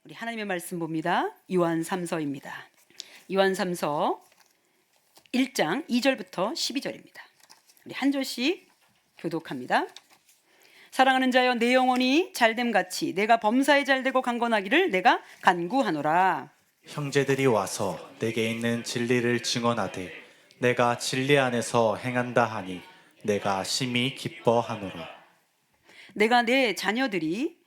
우리 하나님의 말씀 봅니다. 요한 3서입니다. 요한 3서 1장 2절부터 12절입니다. 우리 한 절씩 교독합니다. 사랑하는 자여, 내 영혼이 잘됨같이 내가 범사에 잘되고 강건하기를 내가 간구하노라. 형제들이 와서 내게 있는 진리를 증언하되 내가 진리 안에서 행한다 하니 내가 심히 기뻐하노라. 내가 내 자녀들이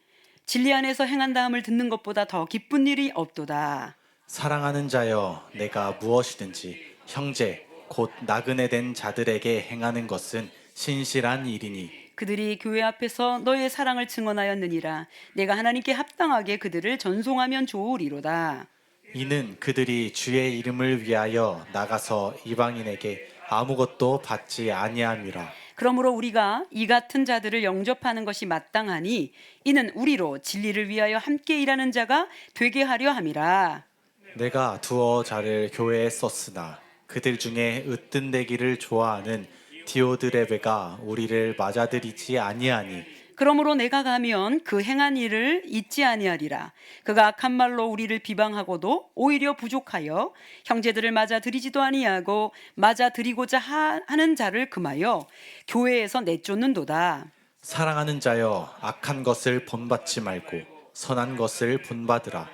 진리 안에서 행한다함을 듣는 것보다 더 기쁜 일이 없도다. 사랑하는 자여, 내가 무엇이든지 형제 곧 나그네 된 자들에게 행하는 것은 신실한 일이니 그들이 교회 앞에서 너의 사랑을 증언하였느니라. 내가 하나님께 합당하게 그들을 전송하면 좋으리로다. 이는 그들이 주의 이름을 위하여 나가서 이방인에게 아무것도 받지 아니함이라. 그러므로 우리가 이 같은 자들을 영접하는 것이 마땅하니 이는 우리로 진리를 위하여 함께 일하는 자가 되게 하려 함이라. 내가 두어 자를 교회에 썼으나 그들 중에 으뜸되기를 좋아하는 디오드레베가 우리를 맞아들이지 아니하니 그러므로 내가 가면 그 행한 일을 잊지 아니하리라. 그가 악한 말로 우리를 비방하고도 오히려 부족하여 형제들을 맞아들이지도 아니하고 맞아들이고자 하는 자를 금하여 교회에서 내쫓는도다. 사랑하는 자여, 악한 것을 본받지 말고 선한 것을 본받으라.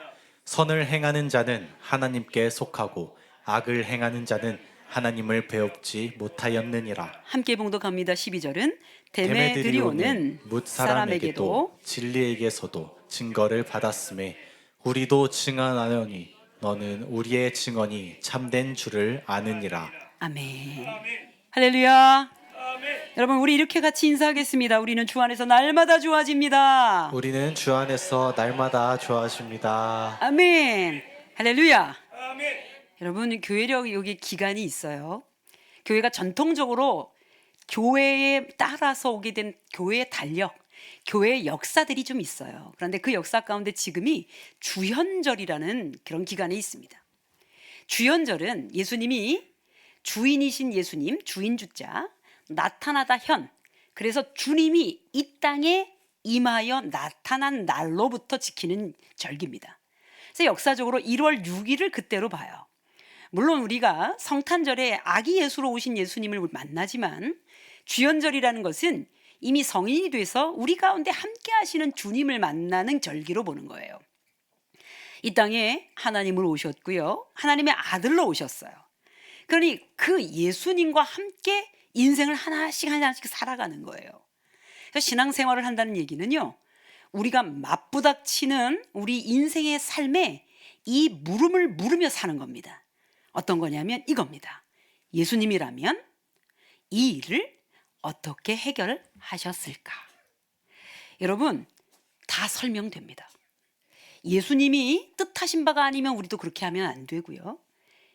선을 행하는 자는 하나님께 속하고 악을 행하는 자는 하나님을 배웁지 못하였느니라. 함께 봉독합니다. 12절은 데메드리오는 뭇 사람에게도 진리에게서도 증거를 받았음에 우리도 증언하노니 너는 우리의 증언이 참된 줄을 아느니라. 아멘. 할렐루야. 여러분, 우리 이렇게 같이 인사하겠습니다. 우리는 주 안에서 날마다 좋아집니다. 우리는 주 안에서 날마다 좋아집니다. 아멘. 할렐루야. 여러분, 교회력 여기 기간이 있어요. 교회가 전통적으로 교회에 따라서 오게 된 교회의 달력, 교회의 역사들이 좀 있어요. 그런데 그 역사 가운데 지금이 주현절이라는 그런 기간이 있습니다. 주현절은 예수님이 주인이신 예수님, 주인주자, 나타나다 현, 그래서 주님이 이 땅에 임하여 나타난 날로부터 지키는 절기입니다. 그래서 역사적으로 1월 6일을 그때로 봐요. 물론 우리가 성탄절에 아기 예수로 오신 예수님을 만나지만 주연절이라는 것은 이미 성인이 돼서 우리 가운데 함께 하시는 주님을 만나는 절기로 보는 거예요. 이 땅에 하나님으로 오셨고요. 하나님의 아들로 오셨어요. 그러니 그 예수님과 함께 인생을 하나씩 하나씩 살아가는 거예요. 그래서 신앙생활을 한다는 얘기는요, 우리가 맞부닥치는 우리 인생의 삶에 이 물음을 물으며 사는 겁니다. 어떤 거냐면 이겁니다. 예수님이라면 이 일을 어떻게 해결하셨을까? 여러분, 다 설명됩니다. 예수님이 뜻하신 바가 아니면 우리도 그렇게 하면 안 되고요.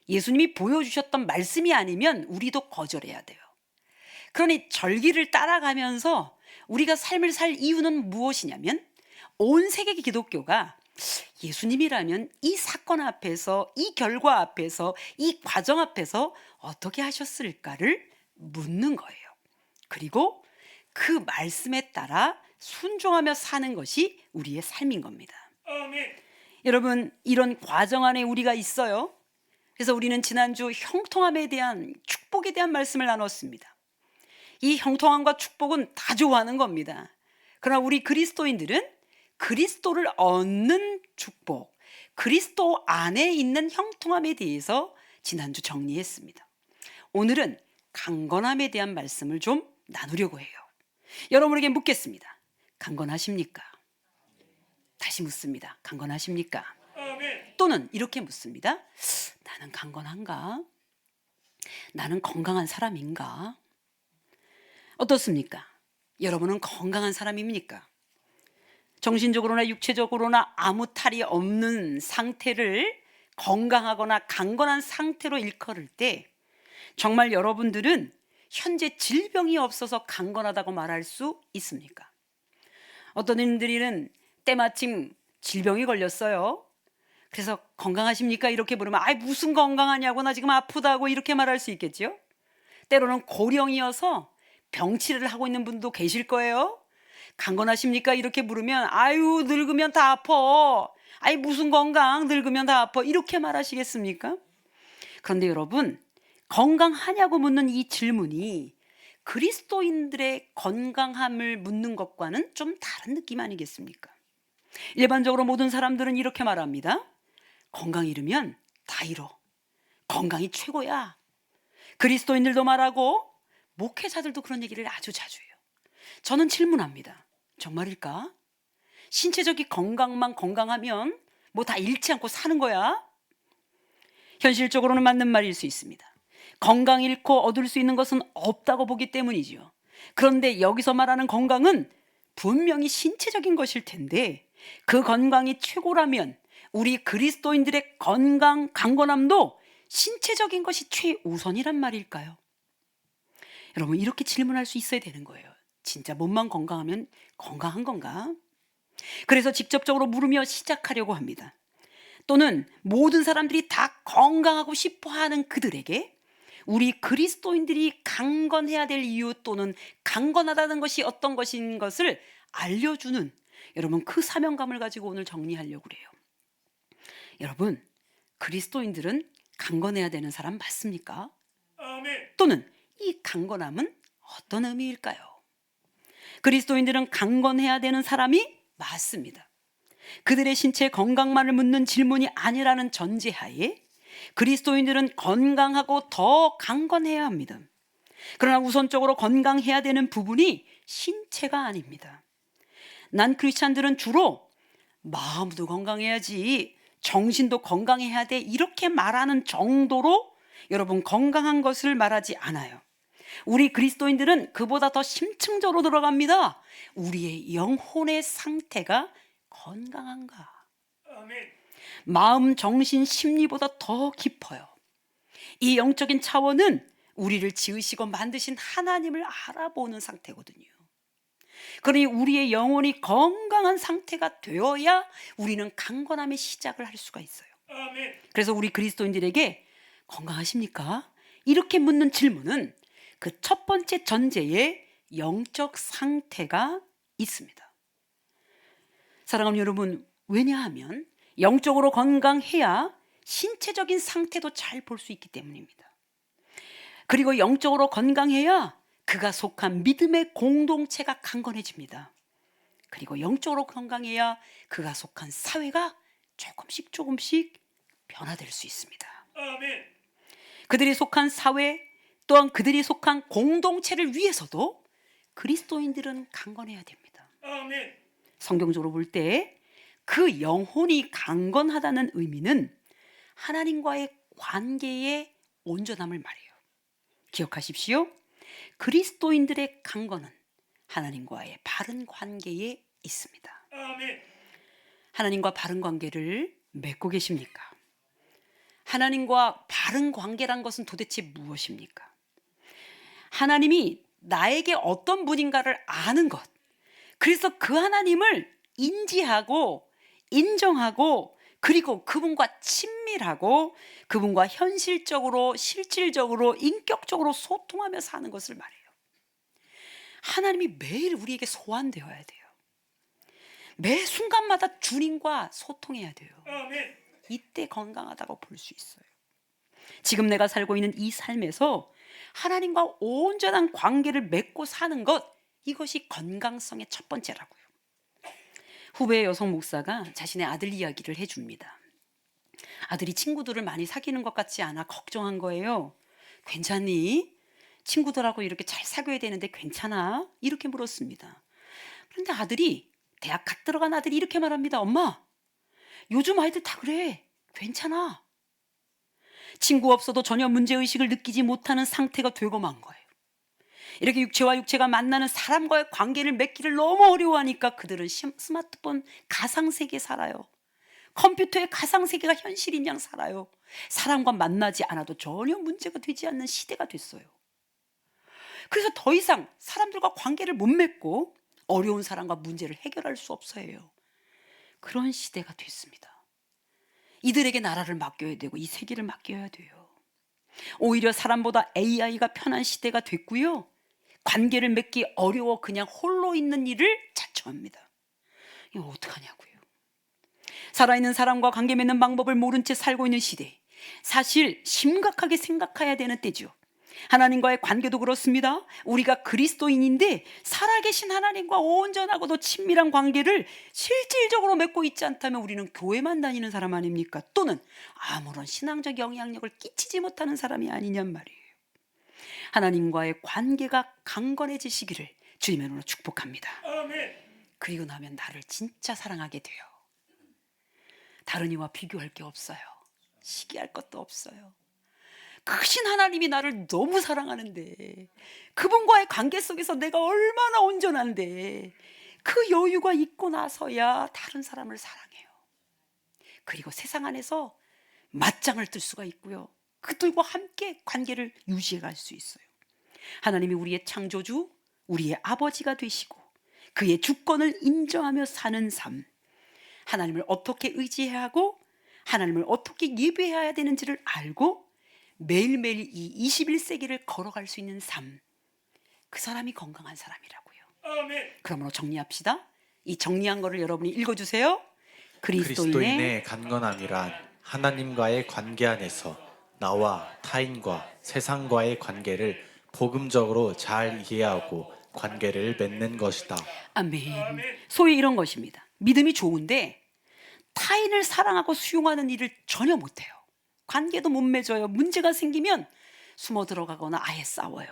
예수님이 보여주셨던 말씀이 아니면 우리도 거절해야 돼요. 그러니 절기를 따라가면서 우리가 삶을 살 이유는 무엇이냐면 온 세계 기독교가 예수님이라면 이 사건 앞에서, 이 결과 앞에서, 이 과정 앞에서 어떻게 하셨을까를 묻는 거예요. 그리고 그 말씀에 따라 순종하며 사는 것이 우리의 삶인 겁니다. 아멘. 여러분, 이런 과정 안에 우리가 있어요. 그래서 우리는 지난주 형통함에 대한, 축복에 대한 말씀을 나눴습니다. 이 형통함과 축복은 다 좋아하는 겁니다. 그러나 우리 그리스도인들은 그리스도를 얻는 축복, 그리스도 안에 있는 형통함에 대해서 지난주 정리했습니다. 오늘은 강건함에 대한 말씀을 좀 나누려고 해요. 여러분에게 묻겠습니다. 강건하십니까? 다시 묻습니다. 강건하십니까? 또는 이렇게 묻습니다. 나는 강건한가? 나는 건강한 사람인가? 어떻습니까? 여러분은 건강한 사람입니까? 정신적으로나 육체적으로나 아무 탈이 없는 상태를 건강하거나 강건한 상태로 일컬을 때 정말 여러분들은 현재 질병이 없어서 강건하다고 말할 수 있습니까? 어떤 분들은 때마침 질병이 걸렸어요. 그래서 건강하십니까? 이렇게 물으면 무슨 건강하냐고, 나 지금 아프다고 이렇게 말할 수 있겠죠. 때로는 고령이어서 병치레를 하고 있는 분도 계실 거예요. 강건하십니까? 이렇게 물으면 아유 늙으면 다 아파. 아이 무슨 건강, 늙으면 다 아파, 이렇게 말하시겠습니까? 그런데 여러분, 건강하냐고 묻는 이 질문이 그리스도인들의 건강함을 묻는 것과는 좀 다른 느낌 아니겠습니까? 일반적으로 모든 사람들은 이렇게 말합니다. 건강 잃으면 다 잃어. 건강이 최고야. 그리스도인들도 말하고 목회자들도 그런 얘기를 아주 자주 해요. 저는 질문합니다. 정말일까? 신체적인 건강만 건강하면 뭐 다 잃지 않고 사는 거야? 현실적으로는 맞는 말일 수 있습니다. 건강 잃고 얻을 수 있는 것은 없다고 보기 때문이죠. 그런데 여기서 말하는 건강은 분명히 신체적인 것일 텐데, 그 건강이 최고라면 우리 그리스도인들의 건강, 강건함도 신체적인 것이 최우선이란 말일까요? 여러분, 이렇게 질문할 수 있어야 되는 거예요. 진짜 몸만 건강하면 건강한 건가? 그래서 직접적으로 물으며 시작하려고 합니다. 또는 모든 사람들이 다 건강하고 싶어 하는 그들에게 우리 그리스도인들이 강건해야 될 이유, 또는 강건하다는 것이 어떤 것인 것을 알려주는, 여러분, 그 사명감을 가지고 오늘 정리하려고 그래요. 여러분, 그리스도인들은 강건해야 되는 사람 맞습니까? 또는 이 강건함은 어떤 의미일까요? 그리스도인들은 강건해야 되는 사람이 맞습니다. 그들의 신체 건강만을 묻는 질문이 아니라는 전제하에 그리스도인들은 건강하고 더 강건해야 합니다. 그러나 우선적으로 건강해야 되는 부분이 신체가 아닙니다. 난 크리스찬들은 주로 마음도 건강해야지, 정신도 건강해야 돼, 이렇게 말하는 정도로 여러분 건강한 것을 말하지 않아요. 우리 그리스도인들은 그보다 더 심층적으로 들어갑니다. 우리의 영혼의 상태가 건강한가? 마음, 정신, 심리보다 더 깊어요. 이 영적인 차원은 우리를 지으시고 만드신 하나님을 알아보는 상태거든요. 그러니 우리의 영혼이 건강한 상태가 되어야 우리는 강건함의 시작을 할 수가 있어요. 그래서 우리 그리스도인들에게 건강하십니까? 이렇게 묻는 질문은 그 첫 번째 전제에 영적 상태가 있습니다. 사랑하는 여러분, 왜냐하면 영적으로 건강해야 신체적인 상태도 잘 볼 수 있기 때문입니다. 그리고 영적으로 건강해야 그가 속한 믿음의 공동체가 강건해집니다. 그리고 영적으로 건강해야 그가 속한 사회가 조금씩 변화될 수 있습니다. 그들이 속한 사회, 또한 그들이 속한 공동체를 위해서도 그리스도인들은 강건해야 됩니다. 성경적으로 볼 때 그 영혼이 강건하다는 의미는 하나님과의 관계의 온전함을 말해요. 기억하십시오. 그리스도인들의 강건은 하나님과의 바른 관계에 있습니다. 하나님과 바른 관계를 맺고 계십니까? 하나님과 바른 관계란 것은 도대체 무엇입니까? 하나님이 나에게 어떤 분인가를 아는 것, 그래서 그 하나님을 인지하고 인정하고, 그리고 그분과 친밀하고 그분과 현실적으로, 실질적으로, 인격적으로 소통하며 사는 것을 말해요. 하나님이 매일 우리에게 소환되어야 돼요. 매 순간마다 주님과 소통해야 돼요. 이때 건강하다고 볼 수 있어요. 지금 내가 살고 있는 이 삶에서 하나님과 온전한 관계를 맺고 사는 것, 이것이 건강성의 첫 번째라고요. 후배 여성 목사가 자신의 아들 이야기를 해줍니다. 아들이 친구들을 많이 사귀는 것 같지 않아 걱정한 거예요. 괜찮니? 친구들하고 이렇게 잘 사귀어야 되는데 괜찮아? 이렇게 물었습니다. 그런데 아들이, 대학 갓 들어간 아들이 이렇게 말합니다. 엄마, 요즘 아이들 다 그래. 괜찮아. 친구 없어도 전혀 문제의식을 느끼지 못하는 상태가 되고 만 거예요. 이렇게 육체와 육체가 만나는 사람과의 관계를 맺기를 너무 어려워하니까 그들은 스마트폰 가상세계에 살아요. 컴퓨터의 가상세계가 현실인 양 살아요. 사람과 만나지 않아도 전혀 문제가 되지 않는 시대가 됐어요. 그래서 더 이상 사람들과 관계를 못 맺고 어려운 사람과 문제를 해결할 수 없어요. 그런 시대가 됐습니다. 이들에게 나라를 맡겨야 되고 이 세계를 맡겨야 돼요. 오히려 사람보다 AI가 편한 시대가 됐고요. 관계를 맺기 어려워 그냥 홀로 있는 일을 자처합니다. 이거 어떡하냐고요. 살아있는 사람과 관계 맺는 방법을 모른 채 살고 있는 시대, 사실 심각하게 생각해야 되는 때죠. 하나님과의 관계도 그렇습니다. 우리가 그리스도인인데 살아계신 하나님과 온전하고도 친밀한 관계를 실질적으로 맺고 있지 않다면 우리는 교회만 다니는 사람 아닙니까? 또는 아무런 신앙적 영향력을 끼치지 못하는 사람이 아니냔 말이에요. 하나님과의 관계가 강건해지시기를 주님의 이름으로 축복합니다. 그리고 나면 나를 진짜 사랑하게 돼요. 다른 이와 비교할 게 없어요. 시기할 것도 없어요. 크신 하나님이 나를 너무 사랑하는데, 그분과의 관계 속에서 내가 얼마나 온전한데, 그 여유가 있고 나서야 다른 사람을 사랑해요. 그리고 세상 안에서 맞짱을 뜰 수가 있고요, 그들과 함께 관계를 유지해 갈 수 있어요. 하나님이 우리의 창조주, 우리의 아버지가 되시고 그의 주권을 인정하며 사는 삶, 하나님을 어떻게 의지해야 하고 하나님을 어떻게 예배해야 되는지를 알고 매일매일 이 21세기를 걸어갈 수 있는 삶, 그 사람이 건강한 사람이라고요. 그러므로 정리합시다. 이 정리한 거를 여러분이 읽어주세요. 그리스도인의 강건함이란 하나님과의 관계 안에서 나와 타인과 세상과의 관계를 복음적으로 잘 이해하고 관계를 맺는 것이다. 아멘. 소위 이런 것입니다. 믿음이 좋은데 타인을 사랑하고 수용하는 일을 전혀 못해요. 관계도 못 맺어요. 문제가 생기면 숨어 들어가거나 아예 싸워요.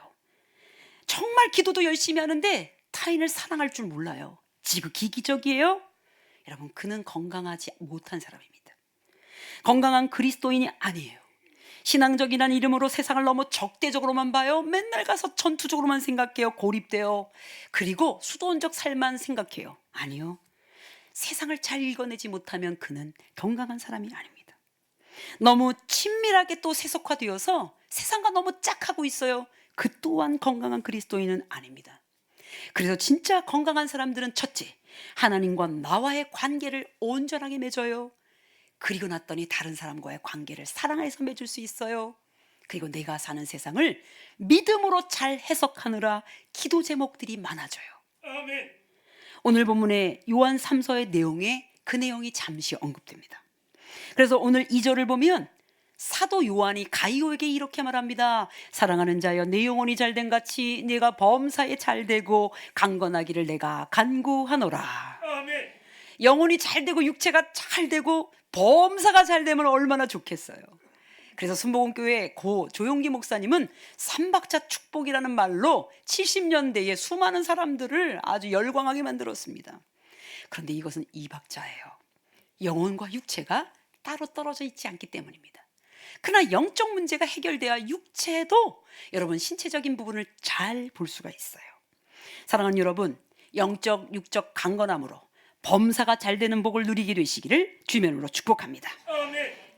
정말 기도도 열심히 하는데 타인을 사랑할 줄 몰라요. 지극히 기적이에요. 여러분, 그는 건강하지 못한 사람입니다. 건강한 그리스도인이 아니에요. 신앙적이라는 이름으로 세상을 너무 적대적으로만 봐요. 맨날 가서 전투적으로만 생각해요. 고립돼요. 그리고 수도원적 삶만 생각해요. 아니요. 세상을 잘 읽어내지 못하면 그는 건강한 사람이 아닙니다. 너무 친밀하게 또 세속화되어서 세상과 너무 짝하고 있어요. 그 또한 건강한 그리스도인은 아닙니다. 그래서 진짜 건강한 사람들은 첫째, 하나님과 나와의 관계를 온전하게 맺어요. 그리고 났더니 다른 사람과의 관계를 사랑해서 맺을 수 있어요. 그리고 내가 사는 세상을 믿음으로 잘 해석하느라 기도 제목들이 많아져요. 아멘. 오늘 본문의 요한 3서의 내용에 그 내용이 잠시 언급됩니다. 그래서 오늘 2절을 보면 사도 요한이 가이오에게 이렇게 말합니다. 사랑하는 자여, 내 영혼이 잘된 같이 내가 범사에 잘되고 강건하기를 내가 간구하노라. 아멘. 영혼이 잘되고 육체가 잘되고 범사가 잘되면 얼마나 좋겠어요. 그래서 순복음교회 고 조용기 목사님은 삼박자 축복이라는 말로 70년대에 수많은 사람들을 아주 열광하게 만들었습니다. 그런데 이것은 이박자예요. 영혼과 육체가 따로 떨어져 있지 않기 때문입니다. 그러나 영적 문제가 해결돼야 육체도 여러분 신체적인 부분을 잘 볼 수가 있어요. 사랑하는 여러분, 영적 육적 강건함으로 범사가 잘 되는 복을 누리게 되시기를 주면으로 축복합니다.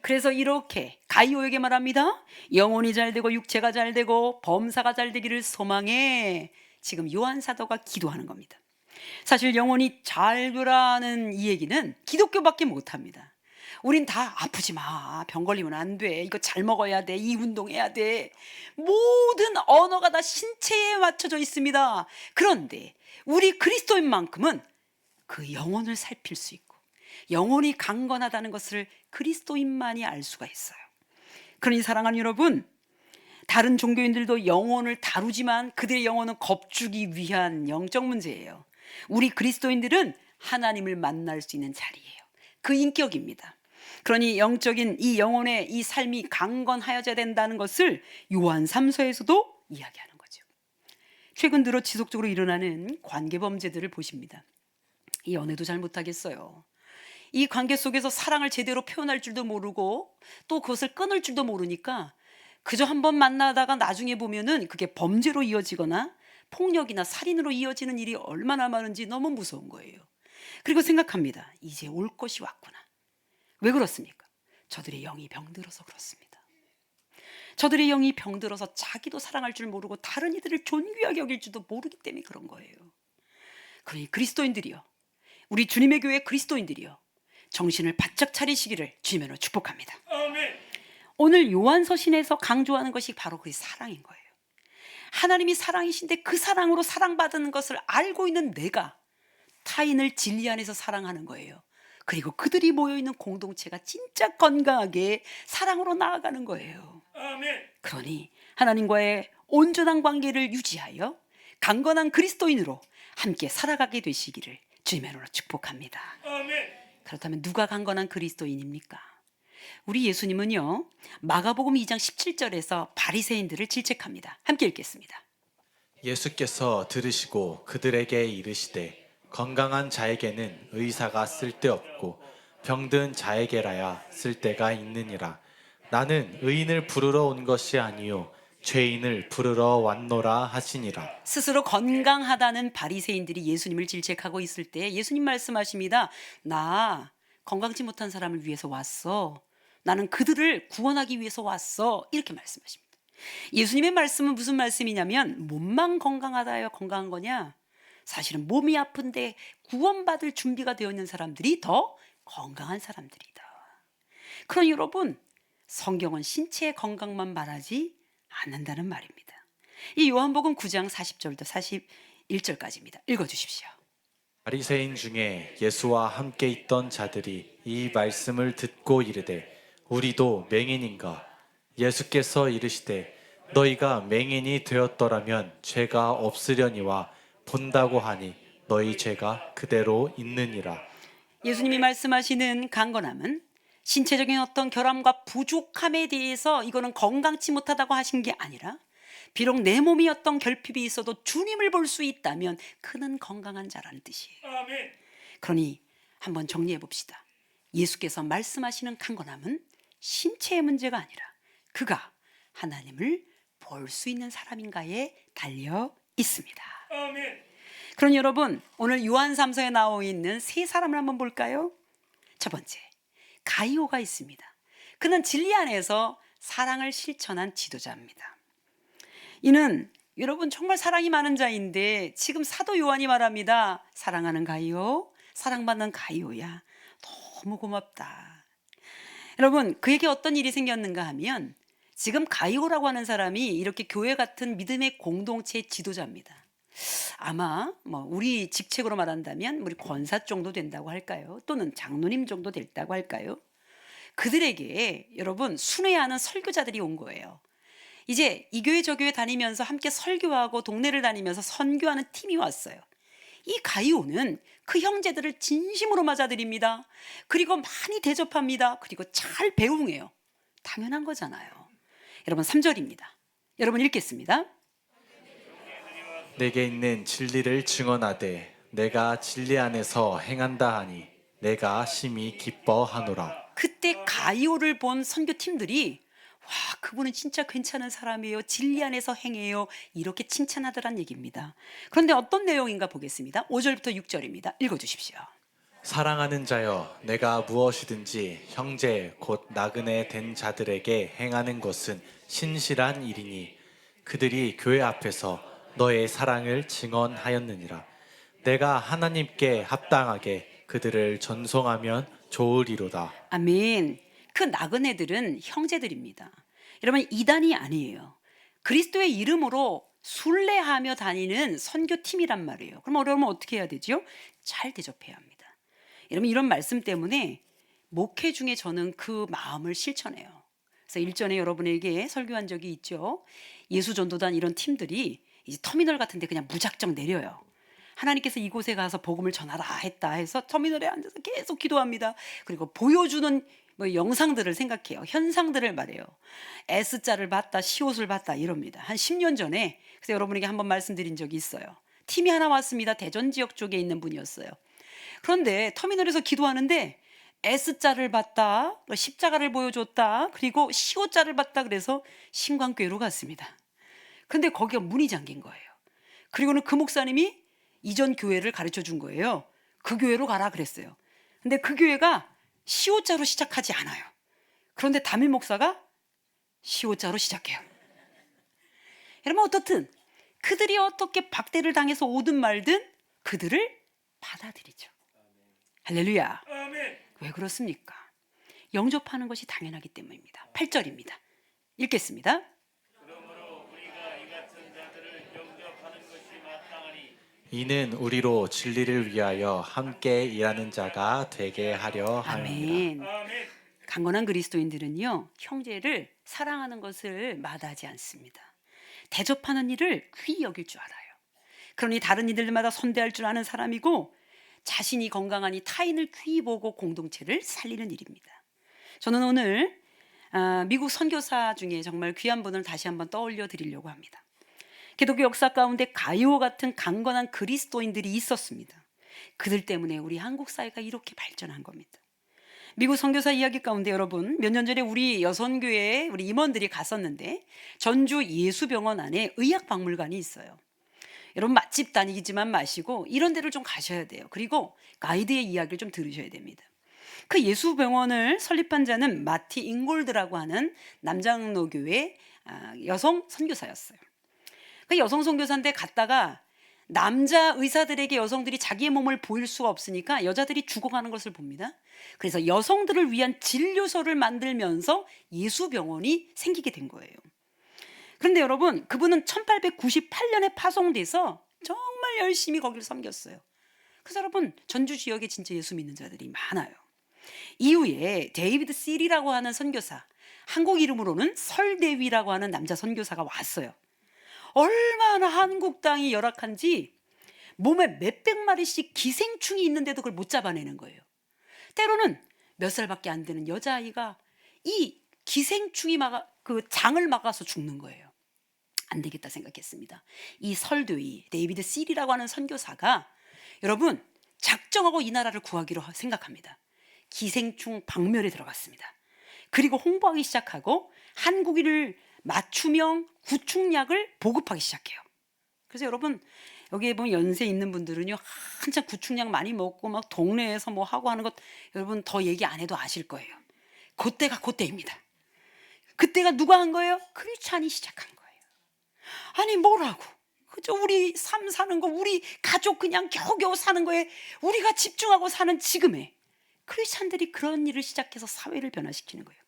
그래서 이렇게 가이오에게 말합니다. 영혼이 잘 되고 육체가 잘 되고 범사가 잘 되기를 소망해. 지금 요한 사도가 기도하는 겁니다. 사실 영혼이 잘 되라는 이 얘기는 기독교밖에 못합니다. 우린 다 아프지 마, 병 걸리면 안 돼, 이거 잘 먹어야 돼, 이 운동해야 돼, 모든 언어가 다 신체에 맞춰져 있습니다. 그런데 우리 그리스도인만큼은 그 영혼을 살필 수 있고 영혼이 강건하다는 것을 그리스도인만이 알 수가 있어요. 그러니 사랑하는 여러분, 다른 종교인들도 영혼을 다루지만 그들의 영혼은 겁주기 위한 영적 문제예요. 우리 그리스도인들은 하나님을 만날 수 있는 자리예요. 그 인격입니다. 그러니 영적인 이 영혼의 이 삶이 강건하여져야 된다는 것을 요한 3서에서도 이야기하는 거죠. 최근 들어 지속적으로 일어나는 관계 범죄들을 보십니다. 이 연애도 잘 못하겠어요. 이 관계 속에서 사랑을 제대로 표현할 줄도 모르고 또 그것을 끊을 줄도 모르니까 그저 한번 만나다가 나중에 보면은 그게 범죄로 이어지거나 폭력이나 살인으로 이어지는 일이 얼마나 많은지 너무 무서운 거예요. 그리고 생각합니다. 이제 올 것이 왔구나. 왜 그렇습니까? 저들의 영이 병들어서 그렇습니다. 저들의 영이 병들어서 자기도 사랑할 줄 모르고 다른 이들을 존귀하게 여길 줄도 모르기 때문에 그런 거예요. 그러니 그리스도인들이요, 우리 주님의 교회 그리스도인들이요, 정신을 바짝 차리시기를 주님으로 축복합니다. 아멘. 오늘 요한서 신에서 강조하는 것이 바로 그 사랑인 거예요. 하나님이 사랑이신데 그 사랑으로 사랑받는 것을 알고 있는 내가 타인을 진리 안에서 사랑하는 거예요. 그리고 그들이 모여있는 공동체가 진짜 건강하게 사랑으로 나아가는 거예요. 그러니 하나님과의 온전한 관계를 유지하여 강건한 그리스도인으로 함께 살아가게 되시기를 주님의 이름으로 축복합니다. 그렇다면 누가 강건한 그리스도인입니까? 우리 예수님은요, 마가복음 2장 17절에서 바리새인들을 질책합니다. 함께 읽겠습니다. 예수께서 들으시고 그들에게 이르시되 건강한 자에게는 의사가 쓸데없고 병든 자에게라야 쓸데가 있느니라. 나는 의인을 부르러 온 것이 아니요 죄인을 부르러 왔노라 하시니라. 스스로 건강하다는 바리새인들이 예수님을 질책하고 있을 때 예수님 말씀하십니다. 나 건강치 못한 사람을 위해서 왔어. 나는 그들을 구원하기 위해서 왔어. 이렇게 말씀하십니다. 예수님의 말씀은 무슨 말씀이냐면 몸만 건강하다요 건강한 거냐? 사실은 몸이 아픈데 구원받을 준비가 되어 있는 사람들이 더 건강한 사람들이다. 그러니 여러분, 성경은 신체의 건강만 말하지 않는다는 말입니다. 이 요한복음 9장 40절부터 41절까지입니다. 읽어주십시오. 바리새인 중에 예수와 함께 있던 자들이 이 말씀을 듣고 이르되 우리도 맹인인가? 예수께서 이르시되 너희가 맹인이 되었더라면 죄가 없으려니와 본다고 하니 너희 죄가 그대로 있느니라. 예수님이 말씀하시는 강건함은 신체적인 어떤 결함과 부족함에 대해서 이거는 건강치 못하다고 하신 게 아니라 비록 내 몸이 어떤 결핍이 있어도 주님을 볼 수 있다면 그는 건강한 자라는 뜻이에요. 그러니 한번 정리해 봅시다. 예수께서 말씀하시는 강건함은 신체의 문제가 아니라 그가 하나님을 볼 수 있는 사람인가에 달려 있습니다. 그럼 여러분, 오늘 요한 3서에 나와 있는 세 사람을 한번 볼까요? 첫 번째, 가이오가 있습니다. 그는 진리 안에서 사랑을 실천한 지도자입니다. 이는 여러분 정말 사랑이 많은 자인데 지금 사도 요한이 말합니다. 사랑하는 가이오, 사랑받는 가이오야. 너무 고맙다. 여러분, 그에게 어떤 일이 생겼는가 하면 지금 가이오라고 하는 사람이 이렇게 교회 같은 믿음의 공동체의 지도자입니다. 아마 우리 직책으로 말한다면 우리 권사 정도 된다고 할까요? 또는 장로님 정도 됐다고 할까요? 그들에게 여러분 순회하는 설교자들이 온 거예요. 이제 이 교회 저 교회 다니면서 함께 설교하고 동네를 다니면서 선교하는 팀이 왔어요. 이 가이오는 그 형제들을 진심으로 맞아들입니다. 그리고 많이 대접합니다. 그리고 잘 배웅해요. 당연한 거잖아요. 여러분 3절입니다. 여러분 읽겠습니다. 내게 있는 진리를 증언하되 내가 진리 안에서 행한다 하니 내가 심히 기뻐하노라. 그때 가이오를 본 선교팀들이 와, 그분은 진짜 괜찮은 사람이에요. 진리 안에서 행해요. 이렇게 칭찬하더란 얘기입니다. 그런데 어떤 내용인가 보겠습니다. 5절부터 6절입니다. 읽어주십시오. 사랑하는 자여, 내가 무엇이든지 형제 곧 나그네 된 자들에게 행하는 것은 신실한 일이니 그들이 교회 앞에서 너의 사랑을 증언하였느니라. 내가 하나님께 합당하게 그들을 전송하면 좋으리로다. 아멘. 그 나그네들은 형제들입니다. 여러분 이단이 아니에요. 그리스도의 이름으로 순례하며 다니는 선교팀이란 말이에요. 그럼 어려우면 어떻게 해야 되죠? 잘 대접해야 합니다. 여러분 이런 말씀 때문에 목회 중에 저는 그 마음을 실천해요. 그래서 일전에 여러분에게 설교한 적이 있죠. 예수전도단 이런 팀들이 이제 터미널 같은 데 그냥 무작정 내려요. 하나님께서 이곳에 가서 복음을 전하라 했다 해서 터미널에 앉아서 계속 기도합니다. 그리고 보여주는 영상들을 생각해요. 현상들을 말해요. S자를 봤다, C옷을 봤다 이럽니다. 한 10년 전에 그래서 여러분에게 한번 말씀드린 적이 있어요. 팀이 하나 왔습니다. 대전 지역 쪽에 있는 분이었어요. 그런데 터미널에서 기도하는데 S자를 봤다, 십자가를 보여줬다, 그리고 C옷자를 봤다 그래서 신광교회로 갔습니다. 근데 거기가 문이 잠긴 거예요. 그리고는 그 목사님이 이전 교회를 가르쳐 준 거예요. 그 교회로 가라 그랬어요. 근데 그 교회가 시오자로 시작하지 않아요. 그런데 담임 목사가 시오자로 시작해요. 여러분 어떻든 그들이 어떻게 박대를 당해서 오든 말든 그들을 받아들이죠. 할렐루야. 왜 그렇습니까? 영접하는 것이 당연하기 때문입니다. 8절입니다. 읽겠습니다. 이는 우리로 진리를 위하여 함께 일하는 자가 되게 하려 함이라. 아멘. 강건한 그리스도인들은요, 형제를 사랑하는 것을 마다하지 않습니다. 대접하는 일을 귀히 여길 줄 알아요. 그러니 다른 이들마다 선대할 줄 아는 사람이고, 자신이 건강하니 타인을 귀히 보고 공동체를 살리는 일입니다. 저는 오늘 미국 선교사 중에 정말 귀한 분을 다시 한번 떠올려 드리려고 합니다. 기독교 역사 가운데 가이오 같은 강건한 그리스도인들이 있었습니다. 그들 때문에 우리 한국 사회가 이렇게 발전한 겁니다. 미국 선교사 이야기 가운데 여러분, 몇 년 전에 우리 여선교회에 우리 임원들이 갔었는데 전주 예수병원 안에 의학박물관이 있어요. 여러분, 맛집 다니지만 마시고 이런 데를 좀 가셔야 돼요. 그리고 가이드의 이야기를 좀 들으셔야 됩니다. 그 예수병원을 설립한 자는 마티 잉골드라고 하는 남장로교회 여성 선교사였어요. 그 여성 선교사인데 갔다가 남자 의사들에게 여성들이 자기의 몸을 보일 수가 없으니까 여자들이 죽어가는 것을 봅니다. 그래서 여성들을 위한 진료소를 만들면서 예수병원이 생기게 된 거예요. 그런데 여러분, 그분은 1898년에 파송돼서 정말 열심히 거기를 섬겼어요. 그래서 여러분, 전주 지역에 진짜 예수 믿는 자들이 많아요. 이후에 데이비드 시리라고 하는 선교사, 한국 이름으로는 설대위라고 하는 남자 선교사가 왔어요. 얼마나 한국 땅이 열악한지 몸에 몇백 마리씩 기생충이 있는데도 그걸 못 잡아내는 거예요. 때로는 몇 살밖에 안 되는 여자아이가 이 기생충이 그 장을 막아서 죽는 거예요. 안 되겠다 생각했습니다. 이 설교이 데이비드 시리라고 하는 선교사가 여러분 작정하고 이 나라를 구하기로 생각합니다. 기생충 박멸에 들어갔습니다. 그리고 홍보하기 시작하고 한국인을 맞춤형 구충약을 보급하기 시작해요. 그래서 여러분 여기에 보면 연세 있는 분들은요 한참 구충약 많이 먹고 막 동네에서 뭐 하고 하는 것 여러분 더 얘기 안 해도 아실 거예요. 그때가 그때입니다. 그때가 누가 한 거예요? 크리스찬이 시작한 거예요. 아니 뭐라고? 그저 우리 삶 사는 거 우리 가족 그냥 겨우겨우 사는 거에 우리가 집중하고 사는 지금에 크리스찬들이 그런 일을 시작해서 사회를 변화시키는 거예요.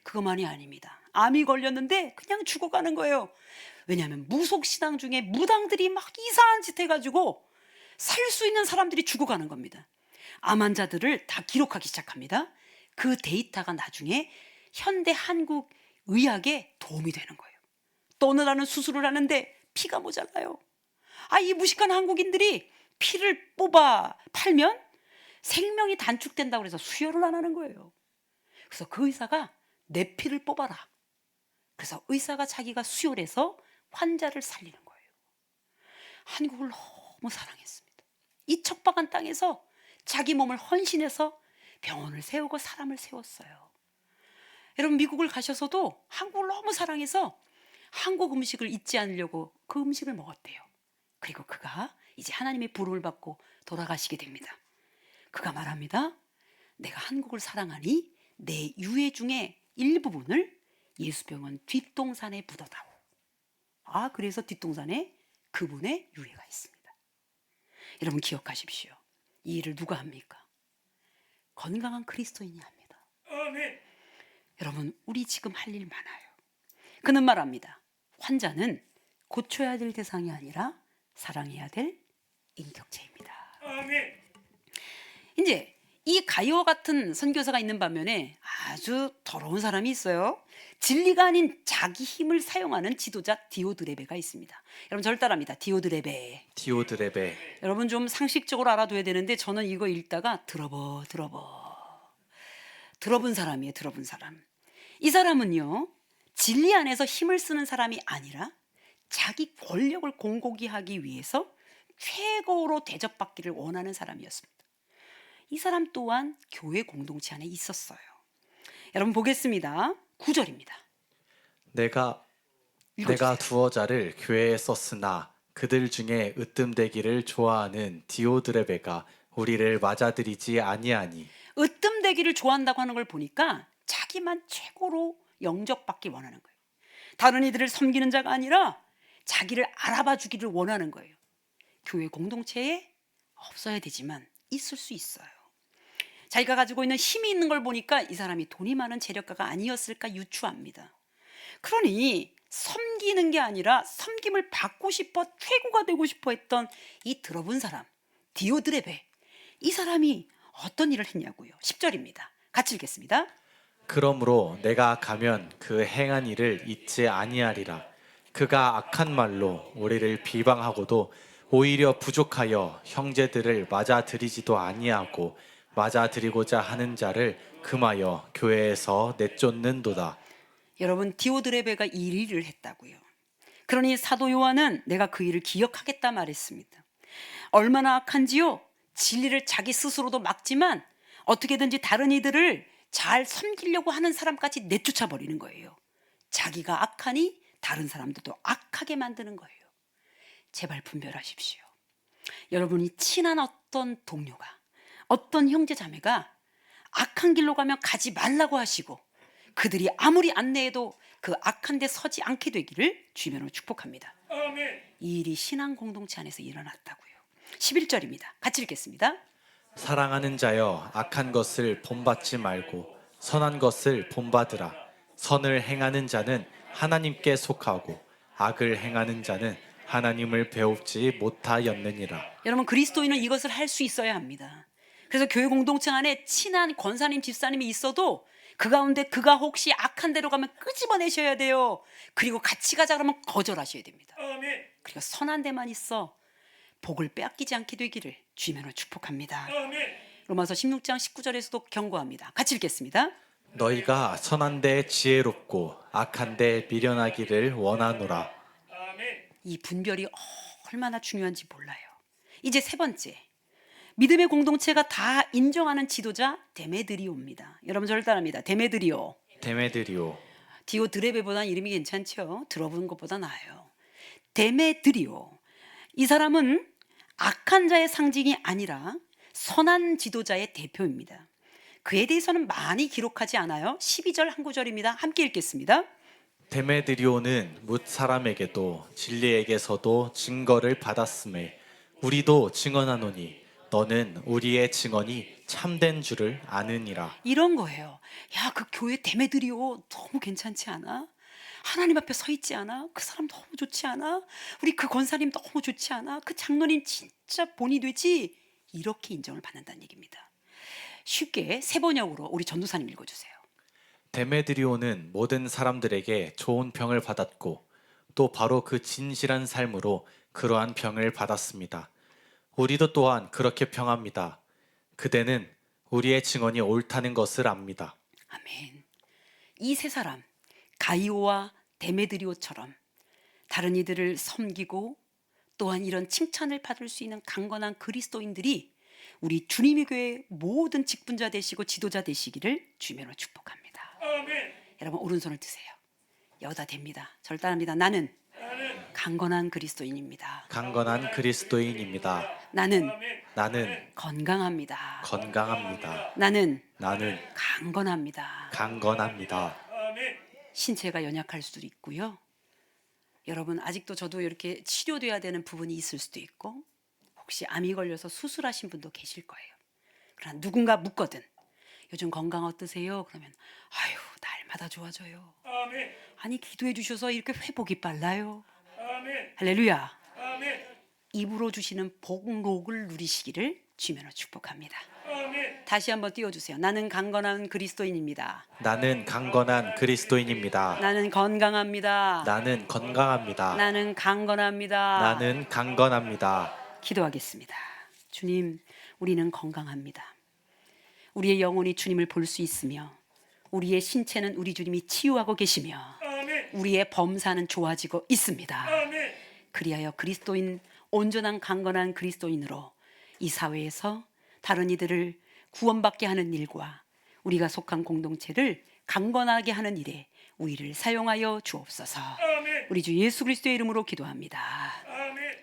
그것만이 아닙니다. 암이 걸렸는데 그냥 죽어가는 거예요. 왜냐하면 무속신앙 중에 무당들이 막 이상한 짓 해가지고 살 수 있는 사람들이 죽어가는 겁니다. 암 환자들을 다 기록하기 시작합니다. 그 데이터가 나중에 현대 한국 의학에 도움이 되는 거예요. 또 어느 날은 수술을 하는데 피가 모자라요. 이 무식한 한국인들이 피를 뽑아 팔면 생명이 단축된다고 해서 수혈을 안 하는 거예요. 그래서 그 의사가 내 피를 뽑아라. 그래서 의사가 자기가 수혈해서 환자를 살리는 거예요. 한국을 너무 사랑했습니다. 이 척박한 땅에서 자기 몸을 헌신해서 병원을 세우고 사람을 세웠어요. 여러분 미국을 가셔서도 한국을 너무 사랑해서 한국 음식을 잊지 않으려고 그 음식을 먹었대요. 그리고 그가 이제 하나님의 부름을 받고 돌아가시게 됩니다. 그가 말합니다. 내가 한국을 사랑하니 내 유해 중에 일부분을 예수병원 뒷동산에 묻어다오. 그래서 뒷동산에 그분의 유해가 있습니다. 여러분 기억하십시오. 이 일을 누가 합니까? 건강한 그리스도인이 합니다. 아멘. 여러분 우리 지금 할 일 많아요. 그는 말합니다. 환자는 고쳐야 될 대상이 아니라 사랑해야 될 인격체입니다. 아멘. 이제 이 가이오 같은 선교사가 있는 반면에 아주 더러운 사람이 있어요. 진리가 아닌 자기 힘을 사용하는 지도자 디오드레베가 있습니다. 여러분 저를 따라합니다. 디오드레베. 여러분 좀 상식적으로 알아둬야 되는데 저는 이거 읽다가 들어본 사람이에요. 들어본 사람. 이 사람은요 진리 안에서 힘을 쓰는 사람이 아니라 자기 권력을 공고히 하기 위해서 최고로 대접받기를 원하는 사람이었습니다. 이 사람 또한 교회 공동체 안에 있었어요. 여러분 보겠습니다. 9절입니다. 내가 두어 자를 교회에 썼으나 그들 중에 으뜸되기를 좋아하는 디오드레베가 우리를 맞아들이지 아니하니. 으뜸되기를 좋아한다고 하는 걸 보니까 자기만 최고로 영접받기 원하는 거예요. 다른 이들을 섬기는 자가 아니라 자기를 알아봐 주기를 원하는 거예요. 교회 공동체에 없어야 되지만 있을 수 있어요. 자기가 가지고 있는 힘이 있는 걸 보니까 이 사람이 돈이 많은 재력가가 아니었을까 유추합니다. 그러니 섬기는 게 아니라 섬김을 받고 싶어 최고가 되고 싶어 했던 이 들어본 사람 디오드레베, 이 사람이 어떤 일을 했냐고요. 10절입니다. 같이 읽겠습니다. 그러므로 내가 가면 그 행한 일을 잊지 아니하리라. 그가 악한 말로 우리를 비방하고도 오히려 부족하여 형제들을 맞아들이지도 아니하고 맞아들이고자 하는 자를 금하여 교회에서 내쫓는도다. 여러분, 디오드레베가 이 일을 했다고요. 그러니 사도 요한은 내가 그 일을 기억하겠다 말했습니다. 얼마나 악한지요. 진리를 자기 스스로도 막지만 어떻게든지 다른 이들을 잘 섬기려고 하는 사람까지 내쫓아 버리는 거예요. 자기가 악하니 다른 사람들도 악하게 만드는 거예요. 제발 분별하십시오. 여러분이 친한 어떤 동료가, 어떤 형제 자매가 악한 길로 가면 가지 말라고 하시고 그들이 아무리 안내해도 그 악한 데 서지 않게 되기를 주님으로 축복합니다. 이 일이 신앙 공동체 안에서 일어났다고요. 11절입니다. 같이 읽겠습니다. 사랑하는 자여 악한 것을 본받지 말고 선한 것을 본받으라. 선을 행하는 자는 하나님께 속하고 악을 행하는 자는 하나님을 배웁지 못하였느니라. 여러분, 그리스도인은 이것을 할 수 있어야 합니다. 그래서 교회 공동체 안에 친한 권사님, 집사님이 있어도 그 가운데 그가 혹시 악한 데로 가면 끄집어내셔야 돼요. 그리고 같이 가자 그러면 거절하셔야 됩니다. 그리고 선한 데만 있어 복을 빼앗기지 않게 되기를 주님으로 축복합니다. 로마서 16장 19절에서도 경고합니다. 같이 읽겠습니다. 너희가 선한 데 지혜롭고 악한 데 미련하기를 원하노라. 이 분별이 얼마나 중요한지 몰라요. 이제 세 번째, 믿음의 공동체가 다 인정하는 지도자 데메드리오입니다. 여러분 저를 따라합니다. 데메드리오. 데메드리오. 디오드레베보다는 이름이 괜찮죠? 들어본 것보다 나아요. 데메드리오. 이 사람은 악한 자의 상징이 아니라 선한 지도자의 대표입니다. 그에 대해서는 많이 기록하지 않아요. 12절 한 구절입니다. 함께 읽겠습니다. 데메드리오는 뭇 사람에게도 진리에게서도 증거를 받았음에 우리도 증언하노니 너는 우리의 증언이 참된 줄을 아느니라. 이런 거예요. 야, 그 교회 데메드리오 너무 괜찮지 않아? 하나님 앞에 서 있지 않아? 그 사람 너무 좋지 않아? 우리 그 권사님 너무 좋지 않아? 그 장로님 진짜 본이 되지? 이렇게 인정을 받는다는 얘기입니다. 쉽게 세 번역으로 우리 전도사님 읽어주세요. 데메드리오는 모든 사람들에게 좋은 병을 받았고 또 바로 그 진실한 삶으로 그러한 병을 받았습니다. 우리도 또한 그렇게 평합니다. 그대는 우리의 증언이 옳다는 것을 압니다. 아멘. 이 세 사람, 가이오와 데메드리오처럼 다른 이들을 섬기고 또한 이런 칭찬을 받을 수 있는 강건한 그리스도인들이 우리 주님의 교회 모든 직분자 되시고 지도자 되시기를 주님으로 축복합니다. 여러분 오른손을 드세요. 여다 됩니다. 절 따릅니다. 나는 강건한 그리스도인입니다. 강건한 그리스도인입니다. 나는 건강합니다. 나는 나는 강건합니다. 강건합니다. 신체가 연약할 수도 있고요. 여러분 아직도 저도 이렇게 치료돼야 되는 부분이 있을 수도 있고 혹시 암이 걸려서 수술하신 분도 계실 거예요. 그러나 누군가 묻거든 요즘 건강 어떠세요? 그러면 아유 날마다 좋아져요. 아니 기도해 주셔서 이렇게 회복이 빨라요. 할렐루야. 입으로 주시는 복록을 누리시기를 주님으로 축복합니다. 다시 한번 띄워주세요. 나는 강건한 그리스도인입니다. 나는 강건한 그리스도인입니다. 나는 건강합니다. 나는 건강합니다. 나는 강건합니다. 나는 강건합니다. 기도하겠습니다. 주님, 우리는 건강합니다. 우리의 영혼이 주님을 볼 수 있으며 우리의 신체는 우리 주님이 치유하고 계시며 우리의 범사는 좋아지고 있습니다. 그리하여 그리스도인 온전한 강건한 그리스도인으로 이 사회에서 다른 이들을 구원받게 하는 일과 우리가 속한 공동체를 강건하게 하는 일에 우리를 사용하여 주옵소서. 우리 주 예수 그리스도의 이름으로 기도합니다. 아멘.